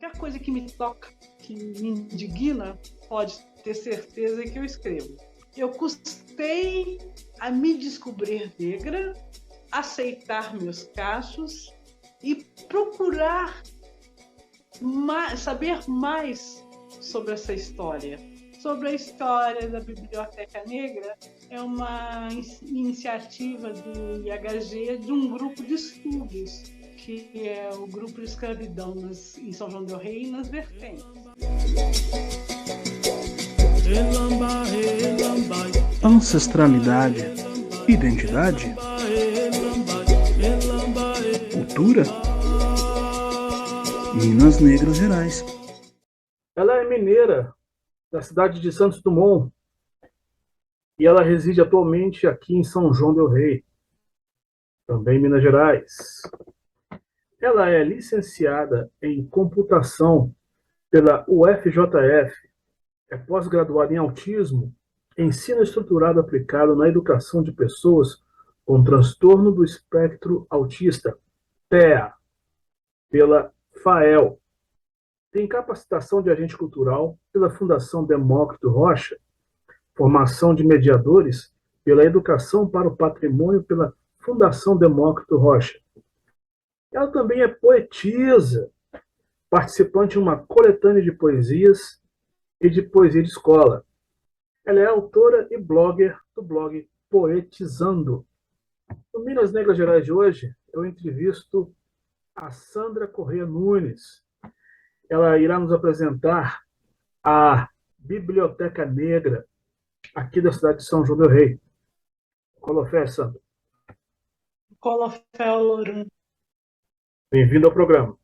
qualquer coisa que me toca, que me indigna, pode ter certeza que eu escrevo. Eu custei a me descobrir negra, aceitar meus cachos e procurar saber mais sobre essa história. Sobre a história da Biblioteca Negra, é uma iniciativa do IHG, de um grupo de estudos, que é o Grupo de Escravidão em São João del Rei e nas vertentes. Ancestralidade, identidade, cultura, Minas Negras Gerais. Ela é mineira, da cidade de Santos Dumont, e ela reside atualmente aqui em São João del Rei, também em Minas Gerais. Ela é licenciada em computação pela UFJF, é pós-graduada em autismo, ensino estruturado aplicado na educação de pessoas com transtorno do espectro autista, TEA, pela FAEL. Tem capacitação de agente cultural pela Fundação Demócrito Rocha, formação de mediadores pela Educação para o Patrimônio pela Fundação Demócrito Rocha. Ela também é poetisa, participante de uma coletânea de poesias e de poesia de escola. Ela é autora e blogger do blog Poetizando. No Minas Negras Gerais de hoje, eu entrevisto a Sandra Corrêa Nunes. Ela irá nos apresentar a Biblioteca Negra, aqui da cidade de São João del Rei. Colofé, Sandra. Colofé, Louro. Bem-vindo ao programa.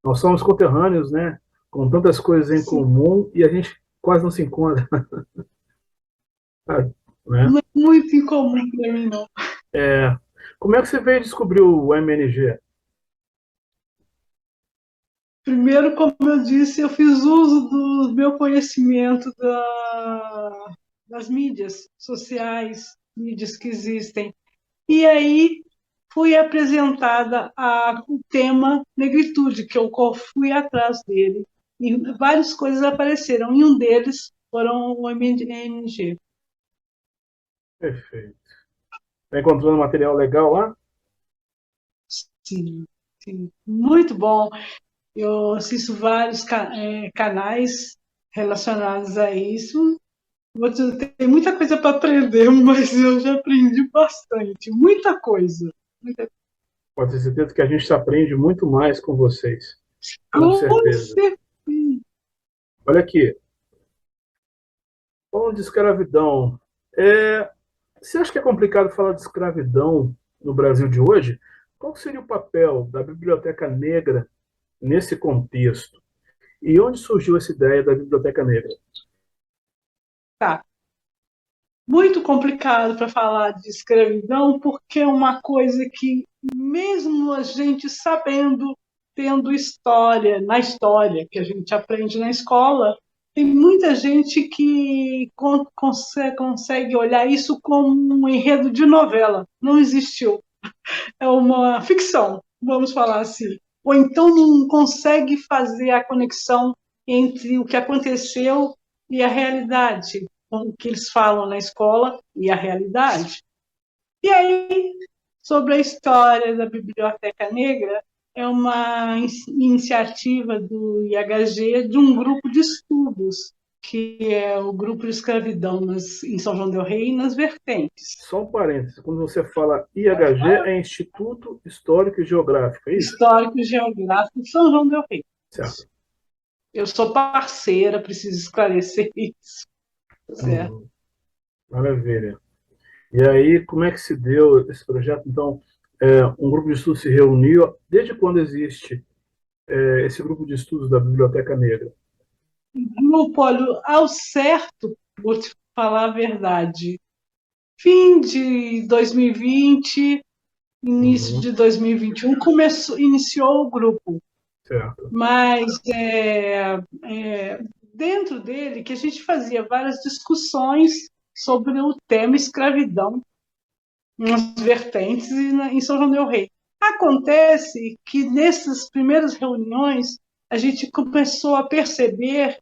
Nós somos conterrâneos, né? Com tantas coisas em comum, e a gente quase não se encontra. Né? Não é muito incomum para mim, não. Como é que você veio descobrir o MNG? Primeiro, como eu disse, eu fiz uso do meu conhecimento das mídias sociais, mídias que existem. E aí fui apresentada o tema negritude, que eu fui atrás dele. E várias coisas apareceram, e um deles foram o MNG. Perfeito. Está encontrando material legal lá? Sim, sim. Muito bom. Eu assisto vários canais relacionados a isso. Tem muita coisa para aprender, mas eu já aprendi bastante. Muita coisa. Pode ter certeza que a gente aprende muito mais com vocês. Com certeza. Olha aqui. Falando de escravidão, você acha que é complicado falar de escravidão no Brasil de hoje? Qual seria o papel da Biblioteca Negra nesse contexto? E onde surgiu essa ideia da Biblioteca Negra? Tá. Muito complicado para falar de escravidão, porque é uma coisa que, mesmo a gente sabendo, tendo história, na história que a gente aprende na escola, tem muita gente que consegue olhar isso como um enredo de novela. Não existiu. É uma ficção, vamos falar assim. Ou então não consegue fazer a conexão entre o que aconteceu e a realidade, o que eles falam na escola e a realidade. E aí, sobre a história da Biblioteca Negra, é uma iniciativa do IHG, de um grupo de estudos, que é o Grupo de Escravidão em São João del Rei e nas vertentes. Só um parênteses, quando você fala IHG, é Instituto Histórico e Geográfico, é isso? Histórico e Geográfico de São João del Rei. Certo. Eu sou parceira, preciso esclarecer isso. Certo. Maravilha. E aí, como é que se deu esse projeto? Então, um grupo de estudos se reuniu. Desde quando existe esse grupo de estudos da Biblioteca Negra? Grupo, olha, ao certo, vou te falar a verdade, fim de 2020, início de 2021, iniciou o grupo. Certo. Mas dentro dele que a gente fazia várias discussões sobre o tema escravidão nas vertentes e em São João del Rei. Acontece que nessas primeiras reuniões a gente começou a perceber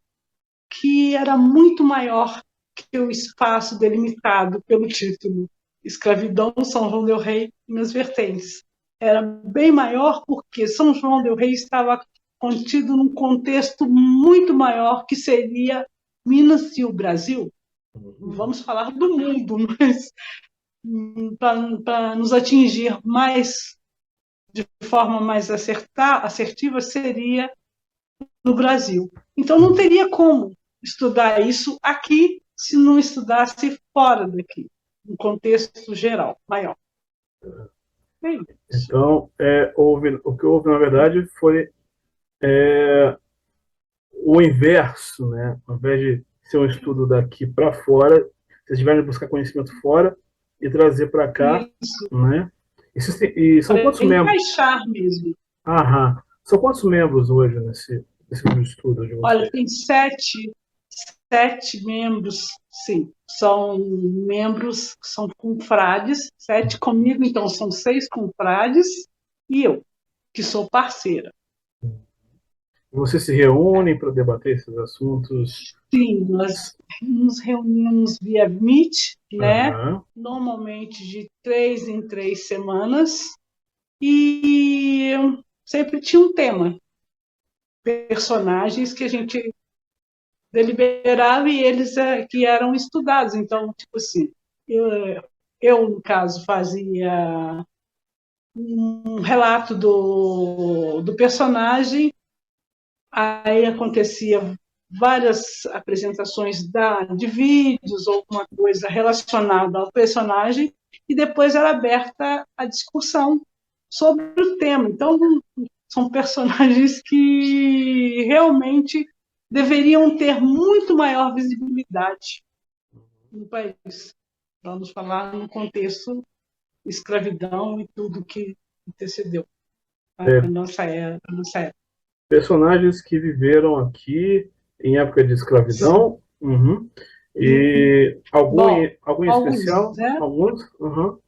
que era muito maior que o espaço delimitado pelo título Escravidão, São João del Rei e Minas Vertentes. Era bem maior porque São João del Rei estava contido num contexto muito maior, que seria Minas e o Brasil. Vamos falar do mundo, mas para nos atingir mais de forma mais assertiva seria no Brasil. Então não teria como estudar isso aqui se não estudasse fora daqui, um contexto geral, maior. É isso. Então, o que houve, na verdade, foi o inverso, né? Ao invés de ser um estudo daqui para fora, vocês tiveram que buscar conhecimento fora e trazer para cá, Isso, né? E são para quantos membros? encaixar mesmo. Aham. São quantos membros hoje nesse grupo de estudo de vocês? Olha, tem sete membros, sim, são membros que são confrades, 7 comigo, então são 6 confrades, e eu, que sou parceira. Vocês se reúnem para debater esses assuntos? Sim, nós nos reunimos via Meet, né? Aham. Normalmente de 3 em 3 semanas, e sempre tinha um tema, personagens que a gente deliberava e eles que eram estudados. Então, tipo assim, no caso, fazia um relato do personagem, aí acontecia várias apresentações de vídeos ou alguma coisa relacionada ao personagem, e depois era aberta a discussão sobre o tema. Então, são personagens que realmente deveriam ter muito maior visibilidade no país. Vamos falar no contexto escravidão e tudo que antecedeu É, a nossa era. personagens que viveram aqui em época de escravidão. Uhum. E Bom, algum em alguns, especial? né? Alguns? Uhum.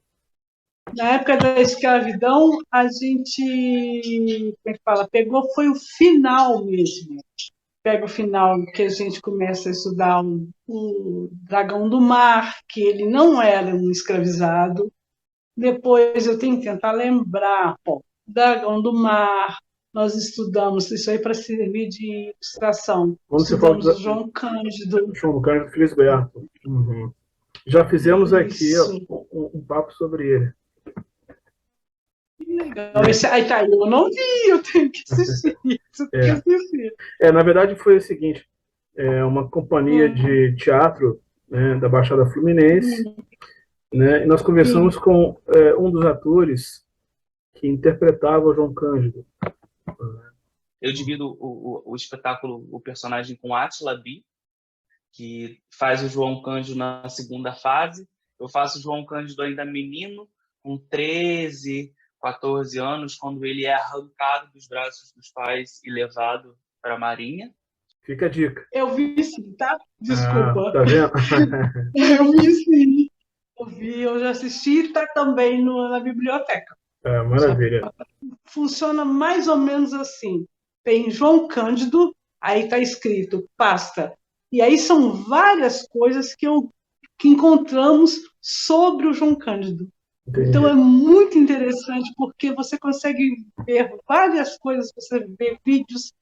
Na época da escravidão, a gente, como é que fala, pegou, foi o final mesmo. Pega o final que a gente começa a estudar o Dragão do Mar, que ele não era um escravizado. Depois eu tenho que tentar lembrar, pô, Dragão do Mar, nós estudamos isso aí para servir de ilustração. Quando você fala Estudamos o do João Cândido. João Carlos Felisberto. Uhum. Já fizemos aqui Isso. um papo sobre ele. Que legal. Aí tá, eu não vi, eu tenho que assistir isso. É. Tenho que assistir. Na verdade, foi o seguinte: uma companhia de teatro, né, da Baixada Fluminense, né, e nós conversamos com um dos atores que interpretava o João Cândido. Eu divido o espetáculo, o personagem com Átila Bi, que faz o João Cândido na segunda fase. Eu faço o João Cândido ainda menino, com 13, 14 anos, quando ele é arrancado dos braços dos pais e levado para a Marinha. Fica a dica. Eu vi sim, tá? Desculpa. Tá vendo? Eu vi sim. Eu já assisti, está também na biblioteca. Maravilha. Funciona mais ou menos assim. Tem João Cândido, aí está escrito pasta. E aí são várias coisas que encontramos sobre o João Cândido. Entendi. Então é muito interessante, porque você consegue ver várias coisas, você vê vídeos,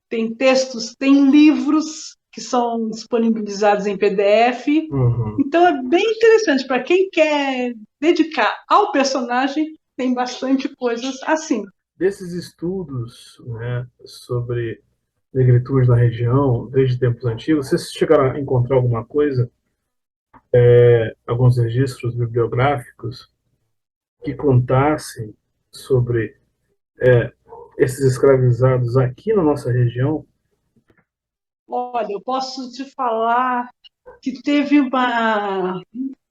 tem textos, tem livros que são disponibilizados em PDF. Uhum. Então é bem interessante. Para quem quer dedicar ao personagem, tem bastante coisas assim. Desses estudos, né, sobre negritude na região, desde tempos antigos, vocês chegaram a encontrar alguma coisa, alguns registros bibliográficos que contassem sobre esses escravizados aqui na nossa região? Olha, eu posso te falar que teve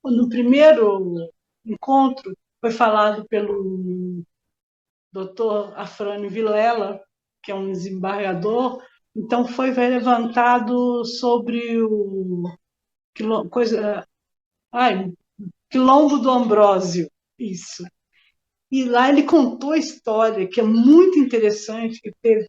no primeiro encontro, foi falado pelo Dr. Afrânio Vilela, que é um desembargador, então foi levantado sobre o Quilombo do Ambrósio, isso. E lá ele contou a história, que é muito interessante, que teve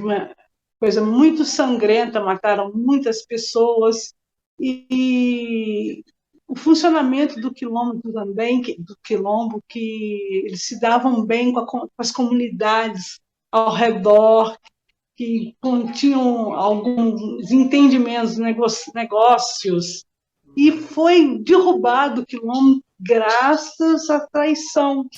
uma coisa muito sangrenta, mataram muitas pessoas, e o funcionamento do quilombo também, do quilombo, que eles se davam bem com as comunidades ao redor, que tinham alguns entendimentos, negócios, e foi derrubado o quilombo graças à traição.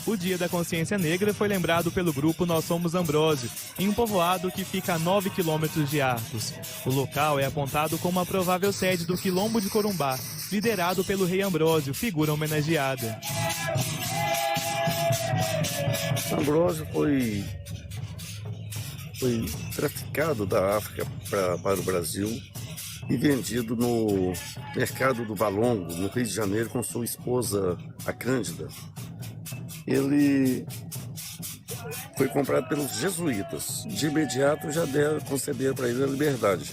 O Dia da Consciência Negra foi lembrado pelo grupo Nós Somos Ambrósio, em um povoado que fica a 9 quilômetros de Arcos. O local é apontado como a provável sede do Quilombo de Corumbá, liderado pelo rei Ambrósio, figura homenageada. Ambrósio foi traficado da África para o Brasil e vendido no mercado do Valongo, no Rio de Janeiro, com sua esposa, a Cândida. Ele foi comprado pelos jesuítas. De imediato já concederam para ele a liberdade.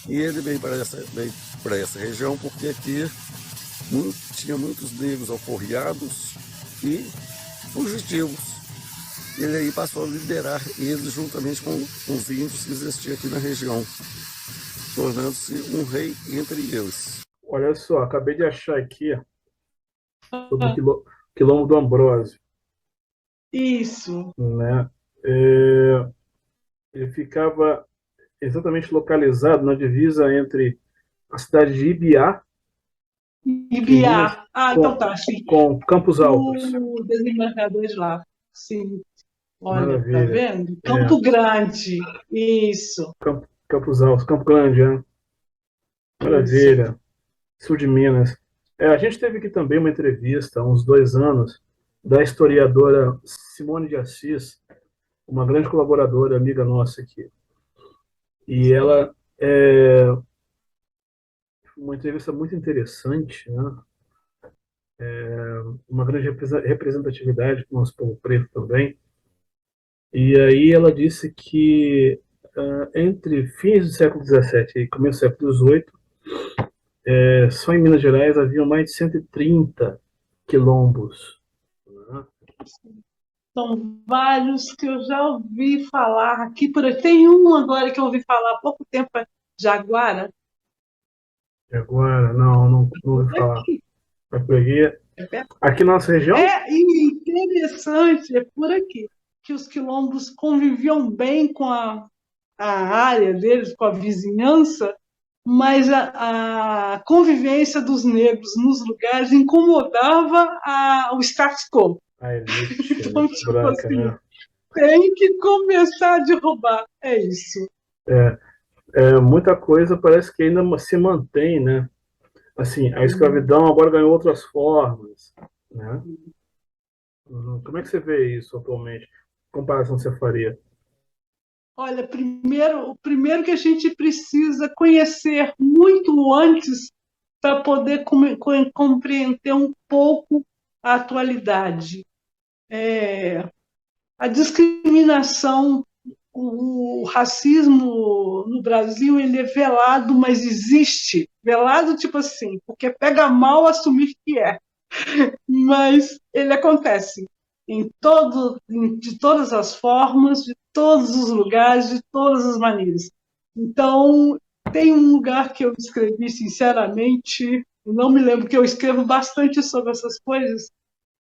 E ele veio para essa região porque aqui tinha muitos negros alforriados e fugitivos. Ele aí passou a liderar eles juntamente com os índios que existiam aqui na região, tornando-se um rei entre eles. Olha só, acabei de achar aqui sobre o Quilombo do Ambrósio. Isso. Né? Ele ficava exatamente localizado na divisa entre a cidade de Ibiá. Ibiá. Então tá, sim. Com Campos Altos. O desembargador de lá. Sim. Olha, Maravilha. tá vendo? Campo Grande. Isso. Campos Altos, Campo Grande, né? Maravilha. Isso. Sul de Minas. A gente teve aqui também uma entrevista há uns 2 anos da historiadora Simone de Assis, uma grande colaboradora, amiga nossa aqui. E ela uma entrevista muito interessante, né? Uma grande representatividade com o nosso povo preto também. E aí ela disse que entre fins do século XVII e começo do século XVIII, só em Minas Gerais havia mais de 130 quilombos. Né? São vários que eu já ouvi falar aqui por aqui. Tem um agora que eu ouvi falar há pouco tempo, Jaguara. Jaguara? Não ouvi falar. É por aqui? Aqui na nossa região? É interessante, é por aqui. Que os quilombos conviviam bem com a área deles, com a vizinhança, mas a convivência dos negros nos lugares incomodava o status quo. Então, tipo branca, assim, né? Tem que começar a derrubar. É isso. Muita coisa parece que ainda se mantém, né? Assim, a escravidão agora ganhou outras formas, né? Como é que você vê isso atualmente? Que comparação você faria? Olha, o primeiro que a gente precisa conhecer muito antes para poder compreender um pouco a atualidade. A discriminação, o racismo no Brasil, ele é velado, mas existe. Velado, tipo assim, porque pega mal assumir que é. Mas ele acontece de todas as formas, de todos os lugares, de todas as maneiras. Então, tem um lugar que eu escrevi, sinceramente, não me lembro, que eu escrevo bastante sobre essas coisas,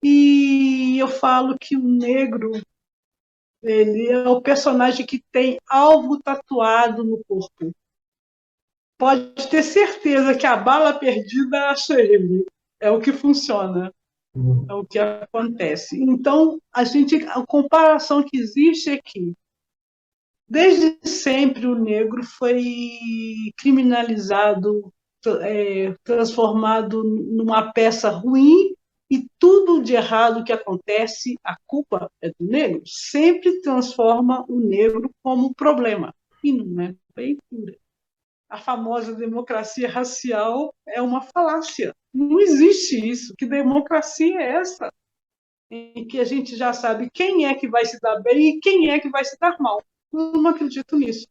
e eu falo que o negro, ele é o personagem que tem algo tatuado no corpo. Pode ter certeza que a bala perdida acha ele. É o que funciona. É o que acontece. Então, a comparação que existe é que, desde sempre, o negro foi criminalizado, transformado numa peça ruim, e tudo de errado que acontece, a culpa é do negro. Sempre transforma o negro como problema. E não é bem pura. A famosa democracia racial é uma falácia. Não existe isso. Que democracia é essa? Em que a gente já sabe quem é que vai se dar bem e quem é que vai se dar mal. Eu não acredito nisso.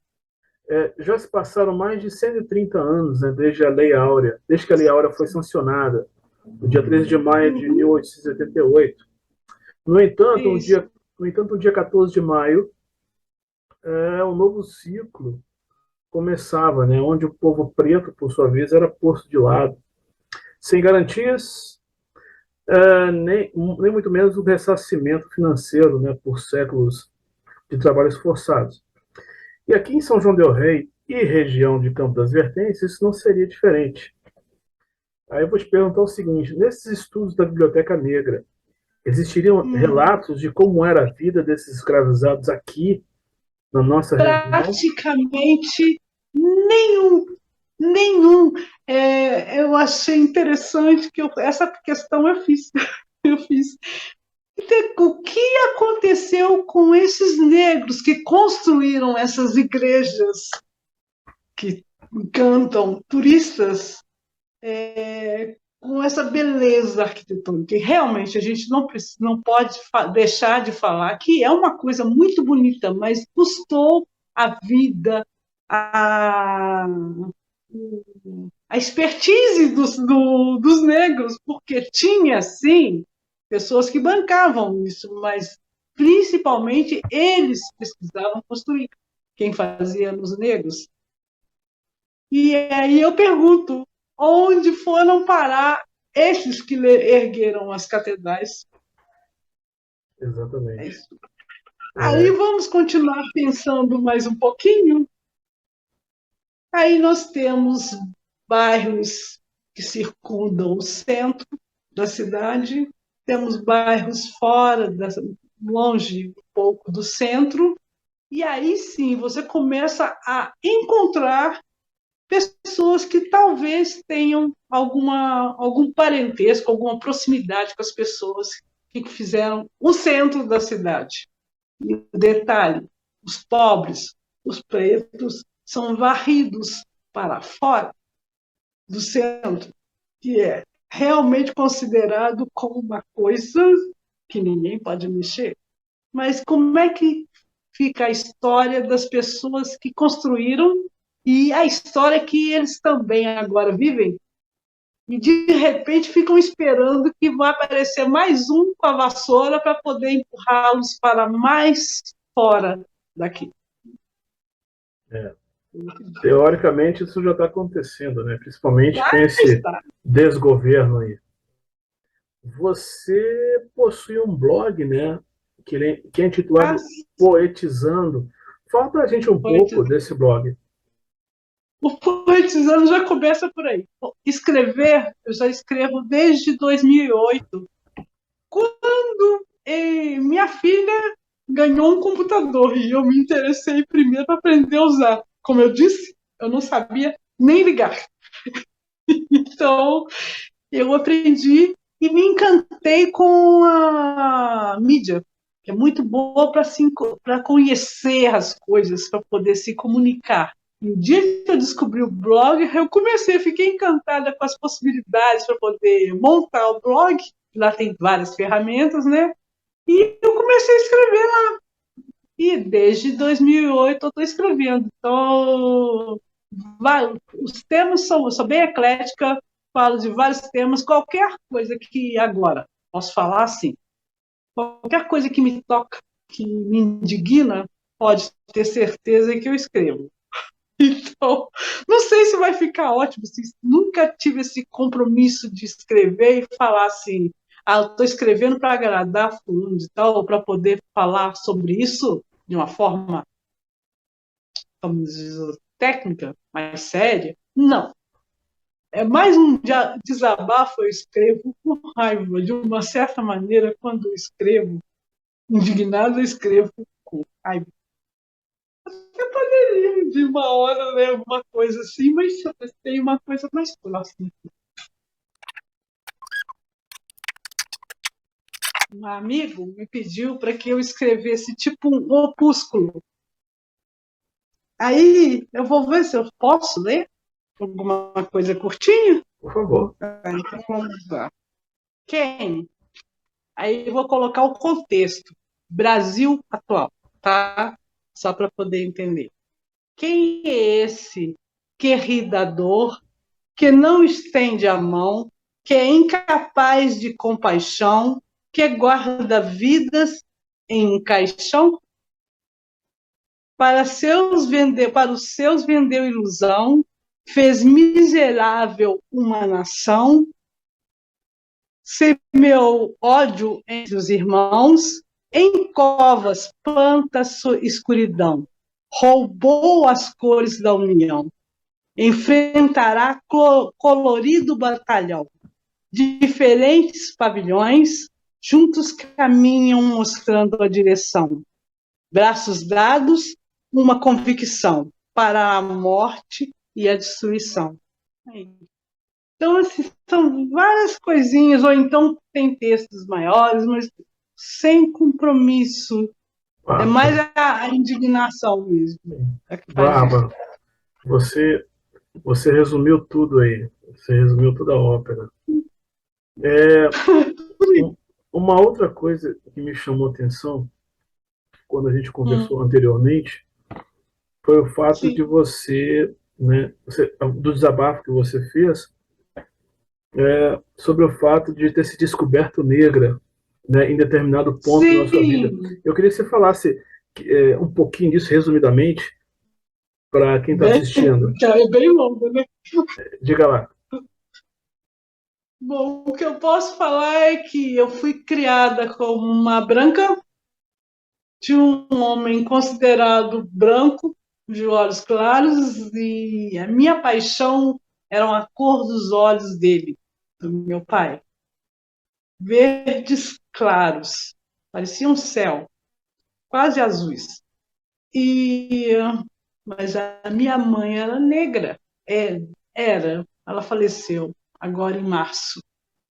Já se passaram mais de 130 anos, né, desde a Lei Áurea, desde que a Lei Áurea foi sancionada. no dia 13 de maio de 1888. No entanto, no dia 14 de maio, um novo ciclo começava, né, onde o povo preto, por sua vez, era posto de lado, sem garantias, nem muito menos o ressarcimento financeiro, né, por séculos de trabalhos forçados. E aqui em São João del Rei e região de Campo das Vertentes, isso não seria diferente. Aí eu vou te perguntar o seguinte: nesses estudos da Biblioteca Negra, existiriam relatos de como era a vida desses escravizados aqui na nossa região? Praticamente nenhum. Nenhum. Eu achei interessante que essa questão eu fiz. Eu fiz. O que aconteceu com esses negros que construíram essas igrejas que encantam turistas com essa beleza arquitetônica? E realmente a gente não pode deixar de falar que é uma coisa muito bonita, mas custou a vida, a expertise dos negros, porque tinha, sim, pessoas que bancavam isso, mas principalmente eles precisavam construir. Quem fazia nos negros? E aí eu pergunto, onde foram parar esses que ergueram as catedrais? Exatamente. Aí vamos continuar pensando mais um pouquinho. Aí nós temos bairros que circundam o centro da cidade, temos bairros fora, longe um pouco do centro, e aí sim você começa a encontrar pessoas que talvez tenham algum parentesco, alguma proximidade com as pessoas que fizeram o centro da cidade. E o detalhe, os pobres, os pretos, são varridos para fora do centro, que é realmente considerado como uma coisa que ninguém pode mexer. Mas como é que fica a história das pessoas que construíram e a história que eles também agora vivem? E de repente ficam esperando que vai aparecer mais um com a vassoura para poder empurrá-los para mais fora daqui. Teoricamente, isso já está acontecendo, né? Principalmente com esse desgoverno aí. Você possui um blog, né? Que é intitulado Poetizando. Fala pra gente um pouco desse blog. O Poetizando já começa por aí. Escrever, eu já escrevo desde 2008, quando minha filha ganhou um computador e eu me interessei primeiro para aprender a usar. Como eu disse, eu não sabia nem ligar. Então, eu aprendi e me encantei com a mídia, que é muito boa para conhecer as coisas, para poder se comunicar. No dia que eu descobri o blog, eu fiquei encantada com as possibilidades para poder montar o blog. Lá tem várias ferramentas, né? E eu comecei a escrever lá. E desde 2008 eu estou escrevendo. Então, os temas eu sou bem eclética, falo de vários temas, qualquer coisa que agora posso falar assim, qualquer coisa que me toca, que me indigna, pode ter certeza que eu escrevo. Então, não sei se vai ficar ótimo, assim, nunca tive esse compromisso de escrever e falar assim, eu estou escrevendo para agradar fulano de tal, ou para poder falar sobre isso de uma forma, vamos dizer, técnica, mais séria. Não. É mais um desabafo, eu escrevo com raiva, de uma certa maneira, quando eu escrevo indignado, eu escrevo com raiva. Eu poderia, de uma hora, ler alguma coisa assim, mas eu tem uma coisa mais próxima. Um amigo me pediu para que eu escrevesse tipo um opúsculo. Aí eu vou ver se eu posso ler alguma coisa curtinha. Por favor. Então vamos lá. Quem? Aí eu vou colocar o contexto. Brasil atual, tá? Só para poder entender. Quem é esse queridador que não estende a mão que é incapaz de compaixão, que guarda vidas em um caixão. Para os seus vendeu ilusão, fez miserável uma nação, semeou ódio entre os irmãos, em covas planta sua escuridão, roubou as cores da união, enfrentará colorido batalhão, diferentes pavilhões, juntos caminham mostrando a direção, braços dados, uma convicção para a morte e a destruição. Então, assim, são várias coisinhas, ou então tem textos maiores, mas sem compromisso. É mais a indignação mesmo. Bárbara, você resumiu tudo aí. Você resumiu toda a ópera. Uma outra coisa que me chamou a atenção quando a gente conversou anteriormente foi o fato de você, né, do desabafo que você fez sobre o fato de ter se descoberto negra, né, em determinado ponto da sua vida. Eu queria que você falasse um pouquinho disso, resumidamente, para quem está assistindo. É bem longo, né? Diga lá. Bom, o que eu posso falar é que eu fui criada como uma branca de um homem considerado branco, de olhos claros, e a minha paixão era a cor dos olhos dele, do meu pai. Verdes claros, parecia um céu, quase azuis. Mas a minha mãe era negra, ela faleceu agora em março.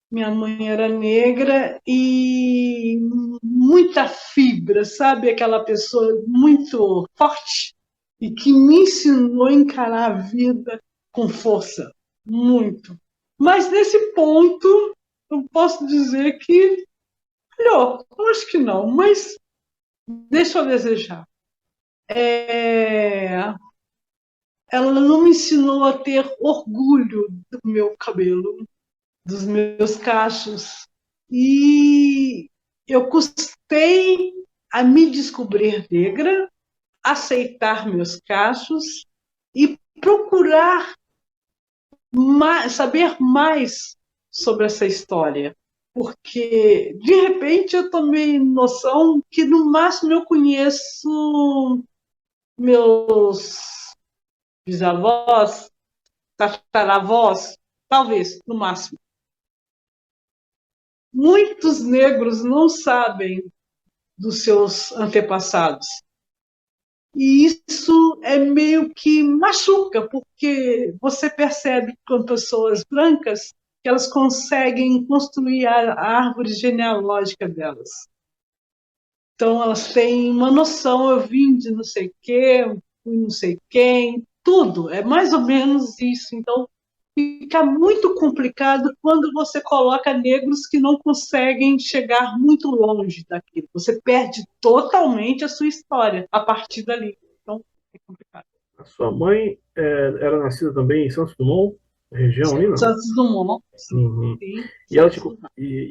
Minha mãe era negra e muita fibra, sabe? Aquela pessoa muito forte e que me ensinou a encarar a vida com força, muito. Mas nesse ponto, eu posso dizer que melhor, eu acho que não, mas deixa eu desejar. Ela não me ensinou a ter orgulho do meu cabelo, dos meus cachos. E eu custei a me descobrir negra, aceitar meus cachos e procurar saber mais sobre essa história. Porque, de repente, eu tomei noção que, no máximo, eu conheço meus bisavós, tataravós, talvez, no máximo. Muitos negros não sabem dos seus antepassados. E isso é meio que machuca, porque você percebe com pessoas brancas que elas conseguem construir a árvore genealógica delas. Então, elas têm uma noção, eu vim de não sei o quê, fui não sei quem, tudo, é mais ou menos isso. Então, fica muito complicado quando você coloca negros que não conseguem chegar muito longe daquilo. Você perde totalmente a sua história a partir dali. Então, é complicado. A sua mãe era nascida também em Santos Dumont, região ali, não? Santos Dumont. Uhum. Sim. E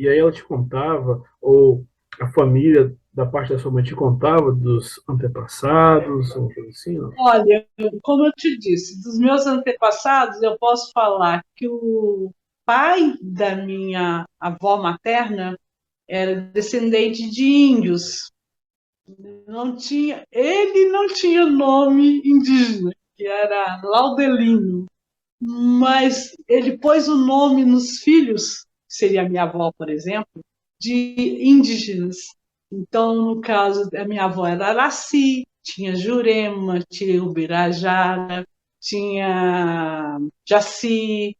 aí ela te contava, ou a família da parte da sua mãe te contava dos antepassados, uma coisa assim, não? Olha, como eu te disse, dos meus antepassados, eu posso falar que o pai da minha avó materna era descendente de índios. Ele não tinha nome indígena, que era Laudelino, mas ele pôs o nome nos filhos, que seria a minha avó, por exemplo, de indígenas. Então, no caso, a minha avó era Araci, tinha Jurema, tinha Ubirajara, tinha Jaci,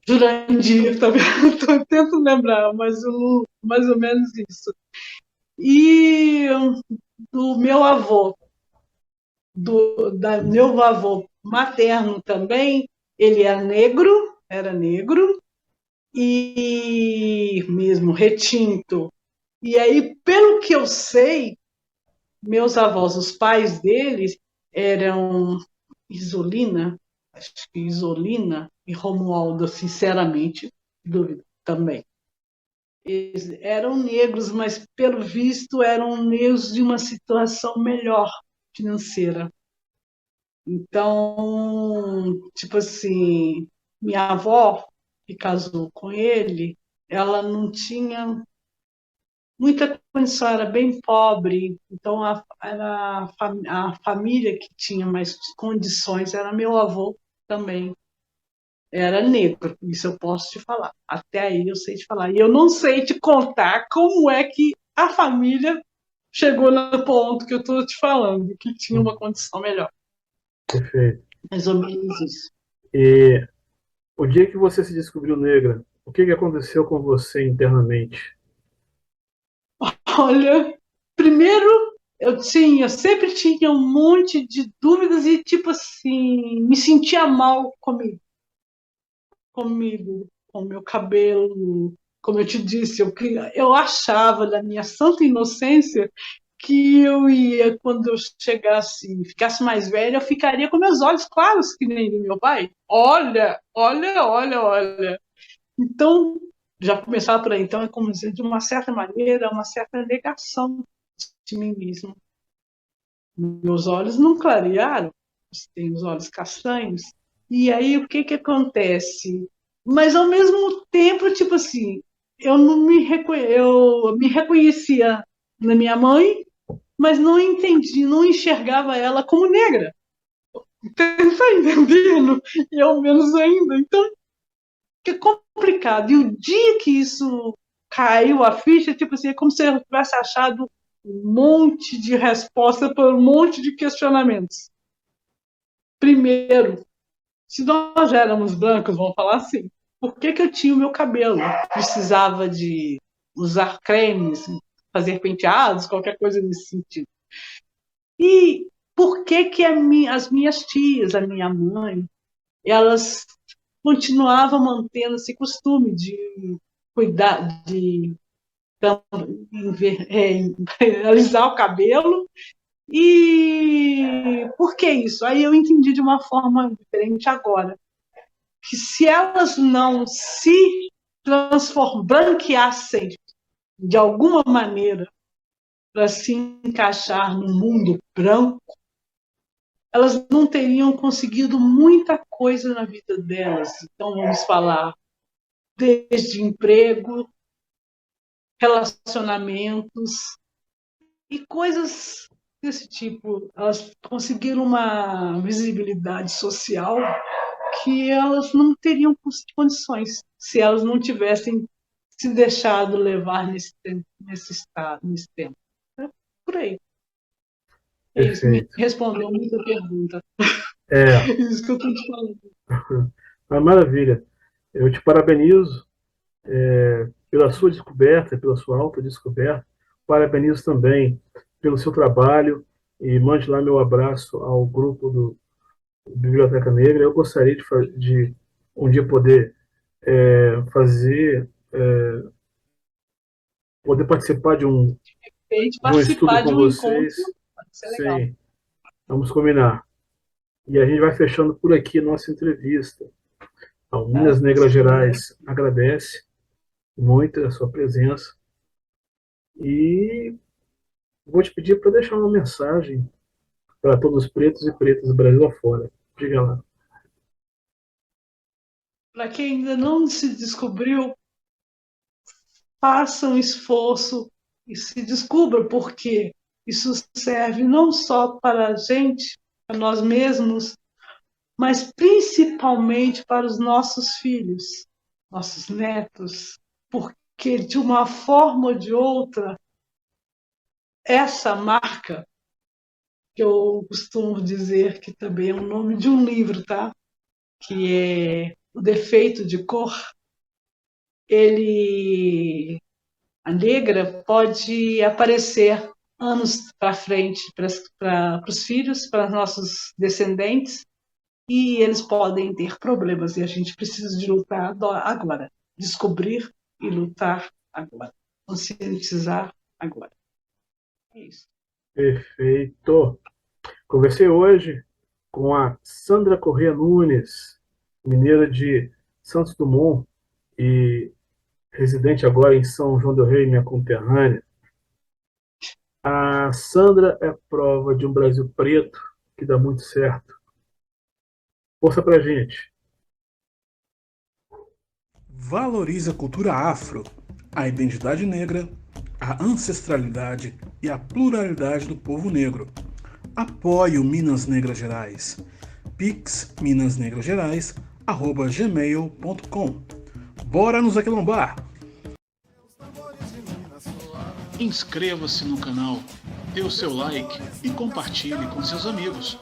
Jurandir também, estou tentando lembrar, mas mais ou menos isso. E do meu avô, meu avô materno também, ele era negro, e mesmo retinto. E aí, pelo que eu sei, meus avós, os pais deles, eram Isolina, acho que Isolina e Romualdo, sinceramente. dúvida também. Eles eram negros, mas, pelo visto, eram negros de uma situação melhor financeira. Então, tipo assim, minha avó, que casou com ele, ela não tinha muita condição, era bem pobre. Então, a família que tinha mais condições era meu avô também. Era negro, isso eu posso te falar. Até aí eu sei te falar. E eu não sei te contar como é que a família chegou no ponto que eu estou te falando, que tinha uma condição melhor. Perfeito. Mais ou menos isso. E o dia que você se descobriu negra, o que aconteceu com você internamente? Olha, primeiro eu sempre tinha um monte de dúvidas e, tipo assim, me sentia mal comigo, com o meu cabelo. Como eu te disse, eu achava, da minha santa inocência, que eu ia, quando eu chegasse, ficasse mais velha, eu ficaria com meus olhos claros, que nem do meu pai. Olha, olha, olha, olha. Então, já começava por aí. Então, é como dizer, de uma certa maneira, uma certa negação de mim mesmo. Meus olhos não clarearam, tenho os olhos castanhos. E aí, o que que acontece? Mas, ao mesmo tempo, tipo assim, eu me reconhecia na minha mãe, mas não entendi, não enxergava ela como negra. Tá entendendo? E eu menos ainda. Então, que é complicado. E o dia que isso caiu a ficha, tipo assim, é como se eu tivesse achado um monte de resposta para um monte de questionamentos. Primeiro, se nós já éramos brancos, vamos falar assim, por que que eu tinha o meu cabelo? Precisava de usar cremes, fazer penteados, qualquer coisa nesse sentido. E por que que as minhas tias, a minha mãe, elas continuavam mantendo esse costume de cuidar, de alisar o cabelo? E por que isso? Aí eu entendi de uma forma diferente agora, que se elas não se branqueassem de alguma maneira para se encaixar no mundo branco, elas não teriam conseguido muita coisa na vida delas. Então, vamos falar desde emprego, relacionamentos e coisas desse tipo. Elas conseguiram uma visibilidade social que elas não teriam condições se elas não tivessem se deixado levar nesse estado, nesse tempo. É por aí. É isso, me Perfeito. respondeu muita pergunta. É, É isso que eu estou te falando. uma maravilha. Eu te parabenizo pela sua descoberta, pela sua autodescoberta. Parabenizo também pelo seu trabalho e mande lá meu abraço ao grupo do Biblioteca Negra. Eu gostaria de um dia poder fazer, poder participar A gente de um estudo participar com de um encontro, vocês. pode ser legal. Sim, vamos combinar. E a gente vai fechando por aqui a nossa entrevista. Então, Minas Negras Gerais agradece muito a sua presença e vou te pedir para deixar uma mensagem para todos os pretos e pretas do Brasil afora. Diga lá. Para quem ainda não se descobriu, faça um esforço e se descubra, porque isso serve não só para a gente, para nós mesmos, mas principalmente para os nossos filhos, nossos netos, porque de uma forma ou de outra, essa marca, que eu costumo dizer que também é o nome de um livro, tá? Que é O Defeito de Cor, a negra pode aparecer anos para frente para os filhos, para os nossos descendentes, e eles podem ter problemas, e a gente precisa de lutar agora, descobrir e lutar agora, conscientizar agora. É isso. Perfeito. Conversei hoje com a Sandra Corrêa Nunes, mineira de Santos Dumont, e residente agora em São João del Rei, minha conterrânea. A Sandra é prova de um Brasil preto que dá muito certo. Força pra gente. Valorize a cultura afro, a identidade negra, a ancestralidade e a pluralidade do povo negro. Apoie o Minas Negras Gerais. Pix minasnegrasgerais@gmail.com. Bora nos aquilombar! Inscreva-se no canal, dê o seu like e compartilhe com seus amigos.